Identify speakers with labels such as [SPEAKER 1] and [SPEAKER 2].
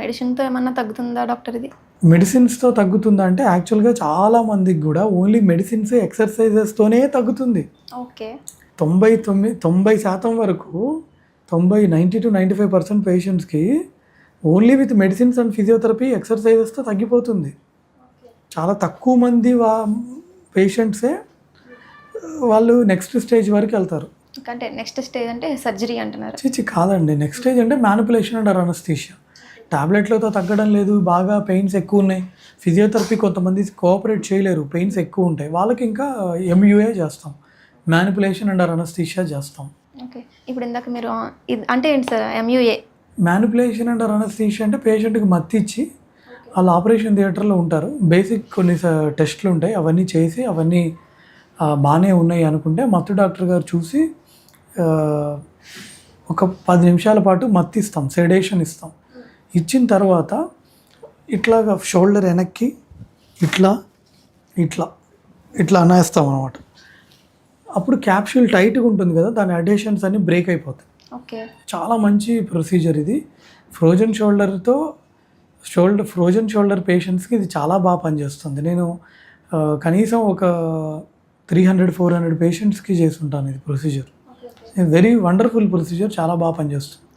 [SPEAKER 1] మెడిసిన్‌తో ఏమన్నా తగ్గుతుందా డాక్టర్ ఇది?
[SPEAKER 2] మెడిసిన్స్‌తో తగ్గుతుందా అంటే యాక్చువల్‌గా చాలా మందికి గూడా ఓన్లీ మెడిసిన్స్, ఎక్సర్‌సైజెస్‌తోనే తగ్గుతుంది.
[SPEAKER 1] ఓకే.
[SPEAKER 2] 90% వరకు 90-95% పేషెంట్స్‌కి only with medicines and physiotherapy, ఎక్సర్‌సైజెస్‌తో తగ్గిపోతుంది. చాలా తక్కువ మంది పేషెంట్సే వాళ్ళు నెక్స్ట్ స్టేజ్ వరకు వెళ్తారు.
[SPEAKER 1] అంటే నెక్స్ట్ స్టేజ్ అంటే సర్జరీ అంటున్నారు.
[SPEAKER 2] కాదండి. నెక్స్ట్ స్టేజ్ అంటే మ్యానిపులేషన్ అండర్ అనస్థీషియా. టాబ్లెట్లతో తగ్గడం లేదు, బాగా పెయిన్స్ ఎక్కువ ఉన్నాయి. ఫిజియోథెరపీ కొంతమంది కోఆపరేట్ చేయలేరు, పెయిన్స్ ఎక్కువ ఉంటాయి. వాళ్ళకి ఇంకా ఎంయూఏ చేస్తాం, మ్యానిపులేషన్ అండర్ అనస్థీషియా చేస్తాం.
[SPEAKER 1] ఓకే. ఇప్పుడు ఇందాక మీరు ఇది అంటే ఏంటి సార్ ఎంయూఏ?
[SPEAKER 2] మ్యానిపులేషన్ అండర్ అనస్థీషియా అంటే పేషెంట్కి మత్తు ఇచ్చి వాళ్ళు ఆపరేషన్ థియేటర్లో ఉంటారు. బేసిక్ కొన్ని టెస్టులు ఉంటాయి, అవన్నీ చేసి అవన్నీ బాగానే ఉన్నాయి అనుకుంటే మత్తు డాక్టర్ గారు చూసి ఒక 10 నిమిషాల పాటు మత్తు ఇస్తాం, సెడేషన్ ఇస్తాం. ఇచ్చిన తర్వాత ఇట్లాగా షోల్డర్ వెనక్కి ఇట్లా ఇట్లా ఇట్లా అనేస్తాం అనమాట. అప్పుడు క్యాప్సూల్ టైట్గా ఉంటుంది కదా, దాని అడేషన్స్ అన్నీ బ్రేక్ అయిపోతాయి.
[SPEAKER 1] ఓకే.
[SPEAKER 2] చాలా మంచి ప్రొసీజర్ ఇది. ఫ్రోజన్ షోల్డర్ పేషెంట్స్కి ఇది చాలా బాగా పనిచేస్తుంది. నేను కనీసం ఒక 300-400 పేషెంట్స్కి చేస్తుంటాను ఇది ప్రొసీజర్. వెరీ వండర్ఫుల్ ప్రొసీజర్, చాలా బాగా పనిచేస్తుంది.